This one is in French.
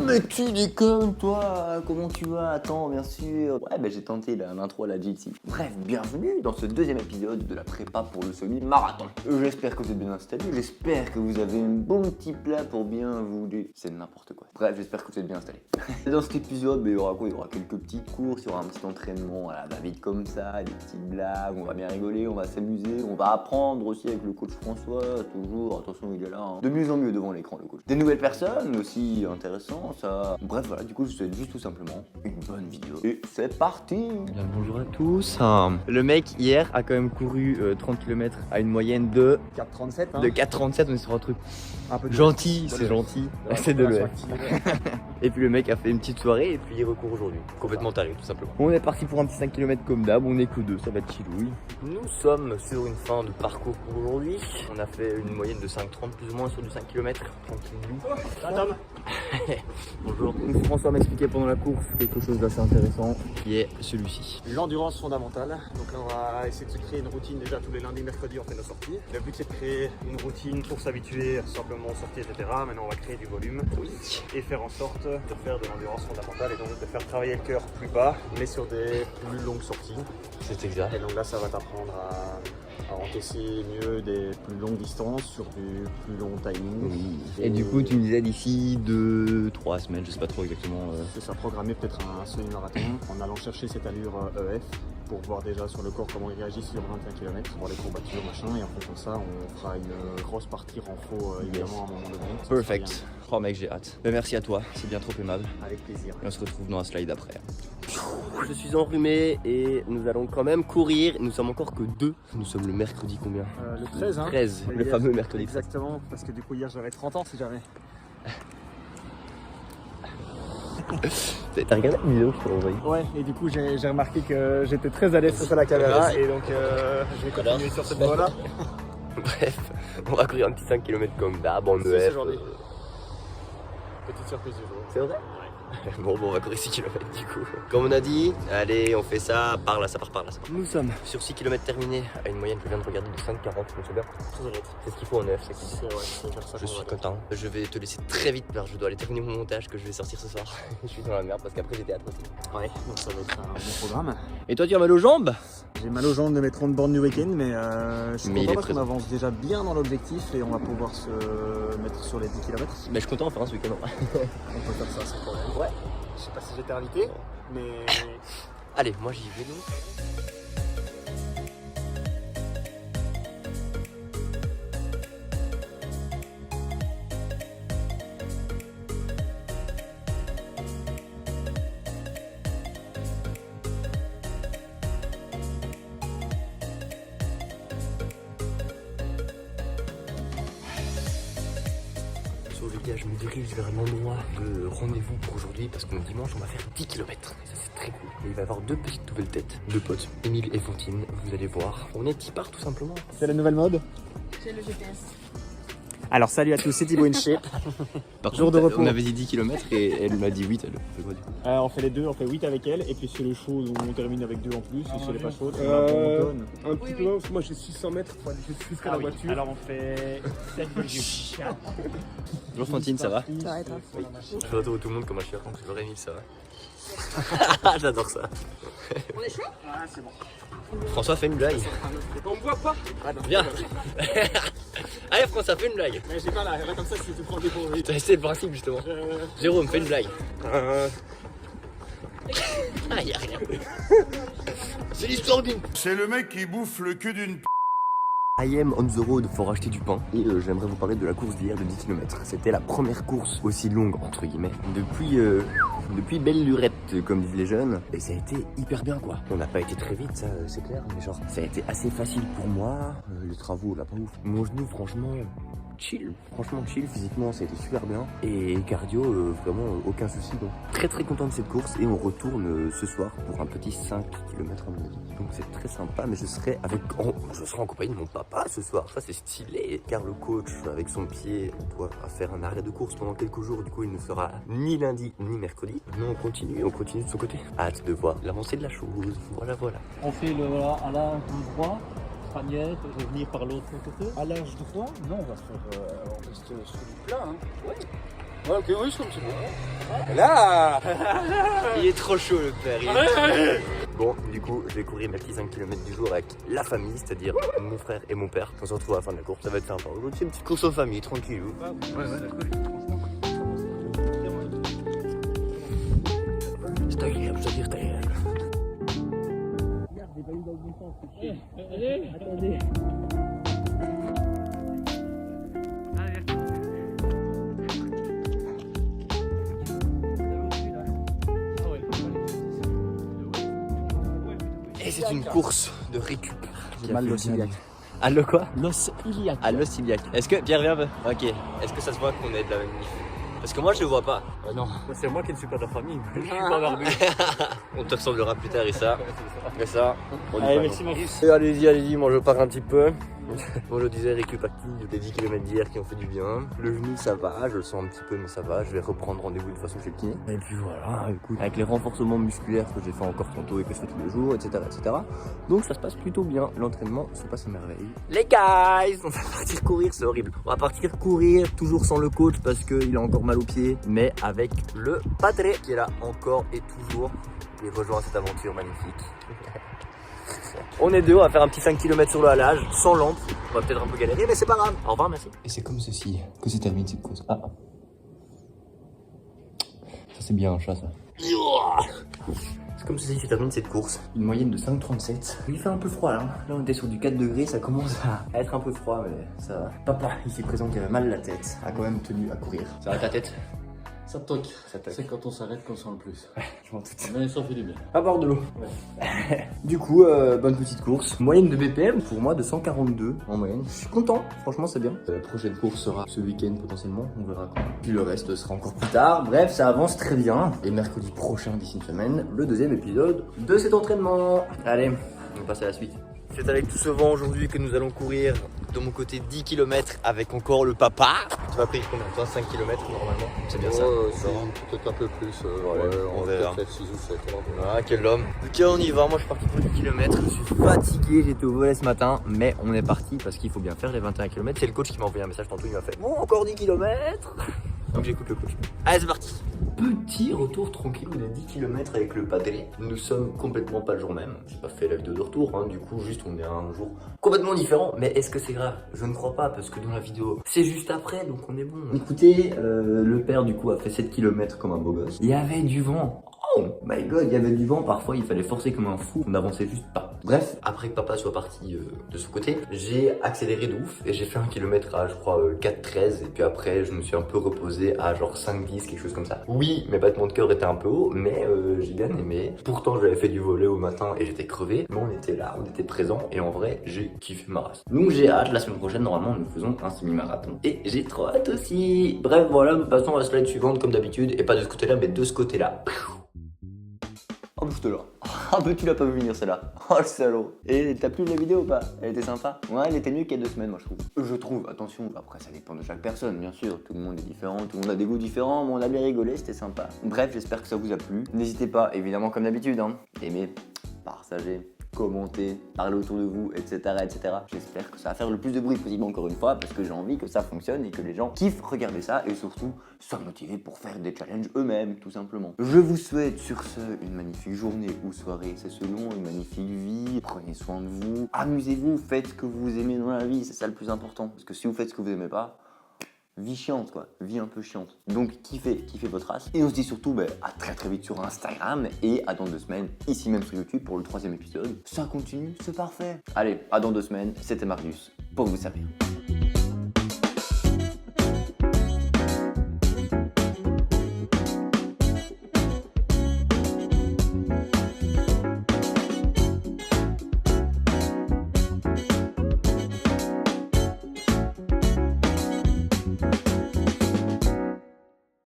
Mais tu déconnes toi, comment tu vas? Attends, bien sûr. Ouais, bah j'ai tenté l'intro à la GT. Bref, bienvenue dans ce deuxième épisode de la prépa pour le semi-marathon. J'espère que vous êtes bien installés, j'espère que vous avez un bon petit plat pour bien vous... C'est n'importe quoi. Bref, j'espère que vous êtes bien installés. Dans cet épisode, il y aura quoi? Il y aura quelques petites courses, il y aura un petit entraînement à la va-vite comme ça, des petites blagues, on va bien rigoler, on va s'amuser, on va apprendre aussi avec le coach François, toujours, attention il est là, hein. De mieux en mieux devant l'écran le coach. Des nouvelles personnes aussi intéressantes. Ça... Bref, voilà, du coup, je vous souhaite juste tout simplement une bonne vidéo. Et c'est parti. Bien, bonjour à tous. Le mec, hier, a quand même couru 30 km à une moyenne de 4,37 hein. De 4,37, on est sur un truc Un peu de gentil, de c'est l'EF. gentil. Ouais, C'est de l'EF. active. Et puis le mec a fait une petite soirée et puis il recourt aujourd'hui. Complètement taré, tout simplement. On est parti pour un petit 5 km comme d'hab, on est que deux, ça va être chillouille. Nous sommes sur une fin de parcours pour aujourd'hui. On a fait une moyenne de 5,30 plus ou moins sur du 5 km. Tranquillou. Bonjour. Donc François m'expliquait pendant la course quelque chose d'assez intéressant qui est celui-ci. L'endurance fondamentale. Donc là, on va essayer de se créer une routine. Déjà, tous les lundis, mercredis, on fait nos sorties. Le but, c'est de créer une routine pour s'habituer simplement aux sorties, etc. Maintenant, on va créer du volume. Oui. Et faire en sorte de faire de l'endurance fondamentale et donc de faire travailler le cœur plus bas, mais sur des plus longues sorties. C'est exact. Et donc là, ça va t'apprendre à encaisser mieux des plus longues distances sur du plus long timing. Oui. Et du coup, tu me disais d'ici 2-3 semaines, je sais pas trop exactement. C'est ça, programmer peut-être un semi-marathon en allant chercher cette allure EF pour voir déjà sur le corps comment il réagit sur 21 km, voir les courbatures, machin, et en fonction de ça, on fera une grosse partie renfo évidemment à un moment donné. Ça sera Perfect. Oh mec, j'ai hâte. Mais merci à toi, c'est bien trop aimable. bien. Avec plaisir. Et on se retrouve dans un slide après. Je suis enrhumé et nous allons quand même courir. Nous sommes encore que deux. Nous sommes le mercredi combien? Le 13, hein 13, le Hier, fameux mercredi 13. Exactement, parce que du coup hier j'avais 30 ans si jamais. T'as regardé la vidéo que je t'ai envoyée? Ouais, et du coup j'ai remarqué que j'étais très à l'aise face à la caméra et donc je vais continuer sur cette voie-là. Bref, on va courir un petit 5 km comme d'hab en Si, EF. c'est aujourd'hui. Petite surprise du jour. C'est vrai? Bon, on va courir 6 km du coup. Comme on a dit, allez, on fait ça par là, ça part par là. Nous sommes sur 6 km terminés à une moyenne, je viens de regarder, de 5,40. Donc c'est bien. C'est ce qu'il faut en EF, c'est cool. Je suis content. Je vais te laisser très vite car je dois aller terminer mon montage que je vais sortir ce soir. Je suis dans la merde parce qu'après j'étais à côté. Ouais, donc ça va être un bon programme. Et toi, tu as mal aux jambes? J'ai mal aux jambes de mes 30 bornes du week-end, mais je suis Mais il content est parce qu'on présent. avance déjà bien dans l'objectif et on va pouvoir se mettre sur les 10 km. Mais je suis content, enfin ce week-end. On peut faire ça sans problème. Ouais. Je sais pas si j'étais invité, mais Allez, moi j'y vais donc. Les gars, je me dirige vers l'endroit de rendez-vous pour aujourd'hui parce que dimanche on va faire 10 km et ça c'est très cool. Et il va y avoir deux petites nouvelles têtes, deux potes, Émile et Fantine, vous allez voir. On est Tipar tout simplement. c'est la nouvelle mode. J'ai le GPS. Alors salut à tous, c'est Thibaut InShape. Par Jour de repos. On avait dit 10 km et elle m'a dit 8, elle fait quoi du coup? On fait les deux, on fait 8 avec elle et puis sur les chaudes on termine avec 2 en plus et sur les pas chaudes on donne. Un petit peu, parce que moi j'ai 600 mètres, faut aller jusqu'à la voiture. Alors on fait 7,4. Bonjour Fantine, ça va? Ça va et toi? Oui. Je retrouve tout le monde comme un chien. Bonjour Émile, ça va? J'adore ça. On est chaud? Ah c'est bon. François fait une blague. On me voit pas. Viens. Allez François, fais une blague. Mais j'ai pas là, comme ça si tu prends des dépourvu. C'est le principe justement. Jérôme, fais une blague. Ah, y a rien. C'est l'histoire d'une... C'est le mec qui bouffe le cul d'une p***. I am on the road pour acheter du pain et j'aimerais vous parler de la course d'hier de 10 km. C'était la première course aussi longue entre guillemets depuis belle lurette comme disent les jeunes et ça a été hyper bien quoi. On n'a pas été très vite ça c'est clair mais genre ça a été assez facile pour moi. Les travaux là pas ouf. Mon genou franchement franchement chill physiquement ça a été super bien et cardio vraiment aucun souci donc très content de cette course et on retourne ce soir pour un petit 5 km à mon avis. Donc c'est très sympa mais je serai en compagnie de mon papa ce soir, ça c'est stylé car le coach avec son pied doit faire un arrêt de course pendant quelques jours, du coup il ne sera ni lundi ni mercredi. Mais on continue de son côté. Hâte de voir l'avancée de la chose, voilà. On fait le à l'âge droit, Fagnette, revenir par l'autre côté. À l'âge droit, non, on va faire. On reste sur du plat. Hein. Ouais, ok, oui, c'est bon. Là. Il est trop chaud le père. Bon, du coup, je vais courir mes petits 5 km du jour avec la famille, c'est-à-dire mon frère et mon père. On se retrouve à la fin de la course, ça va être sympa. Aujourd'hui, c'est une petite course en famille, tranquillou. C'est agréable, c'est agréable. Attendez. Et c'est une course de récup. J'ai mal l'os iliaque. Ah, le quoi? L'os iliaque. Ah, l'os iliaque. Est-ce que, Pierre, viens un peu. Ok. Est-ce que ça se voit qu'on est de la même niche? Parce que moi, je le vois pas. Non. C'est moi qui ne suis pas de la famille, je suis pas barbu. On te ressemblera plus tard et ça. Mais ça, on dit Allez, pas merci non. Maurice. Et allez-y, moi je pars un petit peu. Bon, je disais récup active des 10 km d'hier qui ont fait du bien. Le genou ça va, je le sens un petit peu mais ça va. Je vais reprendre rendez-vous de toute façon chez le kiné. Et puis voilà, écoute, avec les renforcements musculaires que j'ai fait encore tantôt et que je fais tous les jours, etc. Donc ça se passe plutôt bien, l'entraînement se passe à merveille. Les guys, on va partir courir, c'est horrible. On va partir courir, toujours sans le coach parce qu'il a encore mal aux pieds, mais avec le padre qui est là encore et toujours. Et rejoint cette aventure magnifique. On est deux, on va faire un petit 5 km sur le halage, sans lampe. On va peut-être un peu galérer, mais c'est pas grave. Au revoir, merci. Et c'est comme ceci que se termine cette course. Ah. Ça c'est bien un chat ça. C'est comme ceci que se termine cette course. Une moyenne de 5,37. Il fait un peu froid là. Là on était sur du 4 degrés, ça commence à être un peu froid, mais ça va. Papa, ici présent qui avait mal la tête, a quand même tenu à courir. Ça va ta tête? Ça toque. Ça toque. C'est quand on s'arrête qu'on sent le plus. Je m'en doute. Mais ça fait du bien. À bord de l'eau. Ouais. Du coup, bonne petite course. Moyenne de BPM pour moi de 142 en moyenne. Je suis content, franchement c'est bien. La prochaine course sera ce week-end potentiellement, on verra quand. Puis le reste sera encore plus tard. Bref, ça avance très bien. Et mercredi prochain, d'ici une semaine, le deuxième épisode de cet entraînement. Allez, on va passer à la suite. C'est avec tout ce vent aujourd'hui que nous allons courir de mon côté 10 km avec encore le papa. Tu vas pris combien de temps? 5 km normalement? C'est bien ça? Peut-être un peu plus. on verra. Peut-être 6 ou 7. Ah, quel homme. Ok, on y va. Moi, je suis parti pour 10 km. Je suis fatigué. J'étais au volet ce matin. Mais on est parti parce qu'il faut bien faire les 21 km. C'est le coach qui m'a envoyé un message tantôt. Il m'a fait bon, encore 10 km. Donc, j'écoute le coach. Allez, c'est parti. Petit retour tranquille des 10 km avec le padré. Nous sommes complètement pas le jour même. J'ai pas fait la vidéo de retour. Hein. Du coup, juste on est à un jour complètement différent. Mais est-ce que c'est grave? Je ne crois pas parce que dans la vidéo, c'est juste après. Donc, on est bon. Écoutez, le père du coup a fait 7 km comme un beau gosse. Il y avait du vent. Oh my god, il y avait du vent, parfois il fallait forcer comme un fou, on n'avançait juste pas. Bref, après que papa soit parti de son côté, j'ai accéléré de ouf et j'ai fait un kilomètre à je crois 4,13 et puis après je me suis un peu reposé à genre 5,10, quelque chose comme ça. Oui, mes battements de cœur étaient un peu hauts, mais j'ai bien aimé. Pourtant j'avais fait du volley au matin et j'étais crevé, mais on était là, on était présent et en vrai j'ai kiffé ma race. Donc j'ai hâte, la semaine prochaine normalement nous faisons un semi-marathon et j'ai trop hâte aussi. Bref voilà, nous passons à la slide suivante comme d'habitude et pas de ce côté là mais de ce côté là. Oh, bouge-toi là. Ah, bah tu l'as pas vu venir celle-là. Oh, le salaud. Et t'as plu la vidéo ou pas? Elle était sympa? Ouais, elle était mieux qu'il y a 2 semaines, moi je trouve. Je trouve, attention, après ça dépend de chaque personne, bien sûr. Tout le monde est différent, tout le monde a des goûts différents, mais on a bien rigolé, c'était sympa. Bref, j'espère que ça vous a plu. N'hésitez pas, évidemment, comme d'habitude, hein, aimer, partager, commenter, parler autour de vous, etc. etc. J'espère que ça va faire le plus de bruit possible encore une fois parce que j'ai envie que ça fonctionne et que les gens kiffent regarder ça et surtout soient motivés pour faire des challenges eux-mêmes tout simplement. Je vous souhaite sur ce une magnifique journée ou soirée, c'est selon, une magnifique vie, prenez soin de vous, amusez-vous, faites ce que vous aimez dans la vie, c'est ça le plus important parce que si vous faites ce que vous aimez pas, vie chiante quoi, vie un peu chiante. Donc kiffez votre race. Et on se dit surtout à très vite sur Instagram et à dans 2 semaines, ici même sur YouTube pour le 3e épisode. Ça continue, c'est parfait. Allez, à dans 2 semaines, c'était Marius pour vous servir.